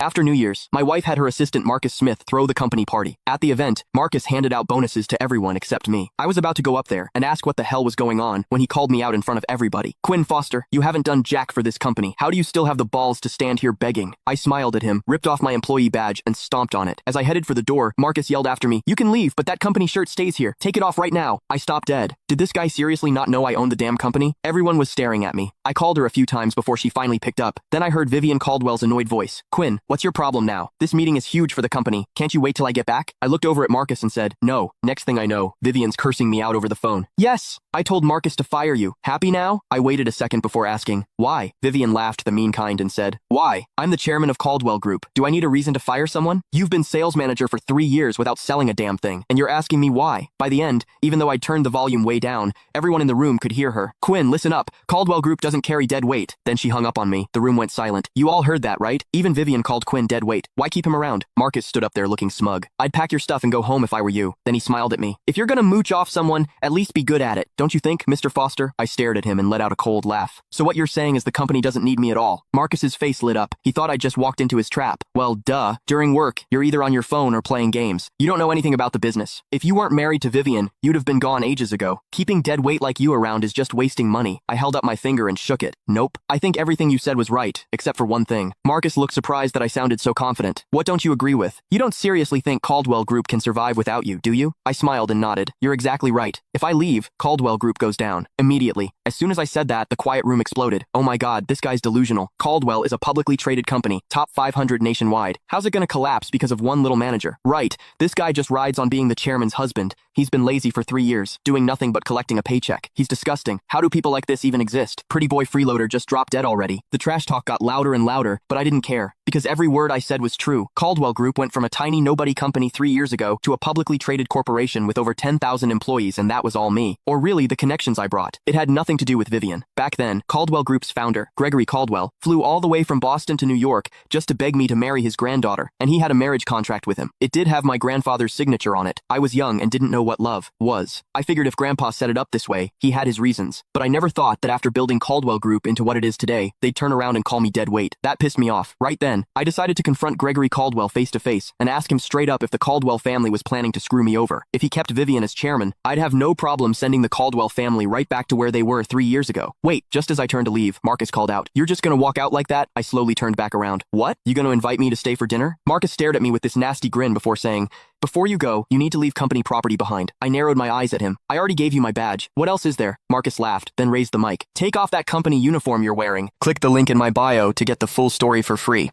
After New Year's, my wife had her assistant Marcus Smith throw the company party. At the event, Marcus handed out bonuses to everyone except me. I was about to go up there and ask what the hell was going on when he called me out in front of everybody. "Quinn Foster, you haven't done jack for this company. How do you still have the balls to stand here begging?" I smiled at him, ripped off my employee badge, and stomped on it. As I headed for the door, Marcus yelled after me, "You can leave, but that company shirt stays here. Take it off right now." I stopped dead. Did this guy seriously not know I owned the damn company? Everyone was staring at me. I called her a few times before she finally picked up. Then I heard Vivian Caldwell's annoyed voice. "Quinn, what's your problem now? This meeting is huge for the company. Can't you wait till I get back?" I looked over at Marcus and said, "No." Next thing I know, Vivian's cursing me out over the phone. "Yes, I told Marcus to fire you. Happy now?" I waited a second before asking, "Why?" Vivian laughed the mean kind and said, "Why? I'm the chairman of Caldwell Group. Do I need a reason to fire someone? You've been sales manager for 3 years without selling a damn thing, and you're asking me why." By the end, even though I'd turned the volume way down, everyone in the room could hear her. "Quinn, listen up. Caldwell Group doesn't carry dead weight." Then she hung up on me. The room went silent. "You all heard that, right? Even Vivian called Quinn dead weight. Why keep him around?" Marcus stood up there looking smug. "I'd pack your stuff and go home if I were you." Then he smiled at me. "If you're gonna mooch off someone, at least be good at it. Don't you think, Mr. Foster?" I stared at him and let out a cold laugh. "So what you're saying is the company doesn't need me at all?" Marcus's face lit up. He thought I'd just walked into his trap. "Well, duh. During work, you're either on your phone or playing games. You don't know anything about the business. If you weren't married to Vivian, you'd have been gone ages ago. Keeping dead weight like you around is just wasting money." I held up my finger and shook it. "Nope. I think everything you said was right, except for one thing." Marcus looked surprised that I sounded so confident. "What don't you agree with? You don't seriously think Caldwell Group can survive without you, do you?" I smiled and nodded. "You're exactly right. If I leave, Caldwell Group goes down." Immediately. As soon as I said that, the quiet room exploded. "Oh my god, this guy's delusional. Caldwell is a publicly traded company, top 500 nationwide. How's it gonna collapse because of one little manager?" Right. This guy just rides on being the chairman's husband. He's been lazy for 3 years, doing nothing but collecting a paycheck. He's disgusting. How do people like this even exist? Pretty boy freeloader just dropped dead already. The trash talk got louder and louder, but I didn't care, because every word I said was true. Caldwell Group went from a tiny nobody company 3 years ago to a publicly traded corporation with over 10,000 employees, and that was all me. Or really, the connections I brought. It had nothing to do with Vivian. Back then, Caldwell Group's founder, Gregory Caldwell, flew all the way from Boston to New York just to beg me to marry his granddaughter, and he had a marriage contract with him. It did have my grandfather's signature on it. I was young and didn't know what love was. I figured if Grandpa set it up this way, he had his reasons. But I never thought that after building Caldwell Group into what it is today, they'd turn around and call me dead weight. That pissed me off. Right then, I decided to confront Gregory Caldwell face to face and ask him straight up if the Caldwell family was planning to screw me over. If he kept Vivian as chairman, I'd have no problem sending the Caldwell family right back to where they were 3 years ago. Wait, just as I turned to leave, Marcus called out, "You're just gonna walk out like that?" I slowly turned back around. "What? You gonna invite me to stay for dinner?" Marcus stared at me with this nasty grin before saying, "Before you go, you need to leave company property behind." I narrowed my eyes at him. "I already gave you my badge. What else is there?" Marcus laughed, then raised the mic. "Take off that company uniform you're wearing. Click the link in my bio to get the full story for free."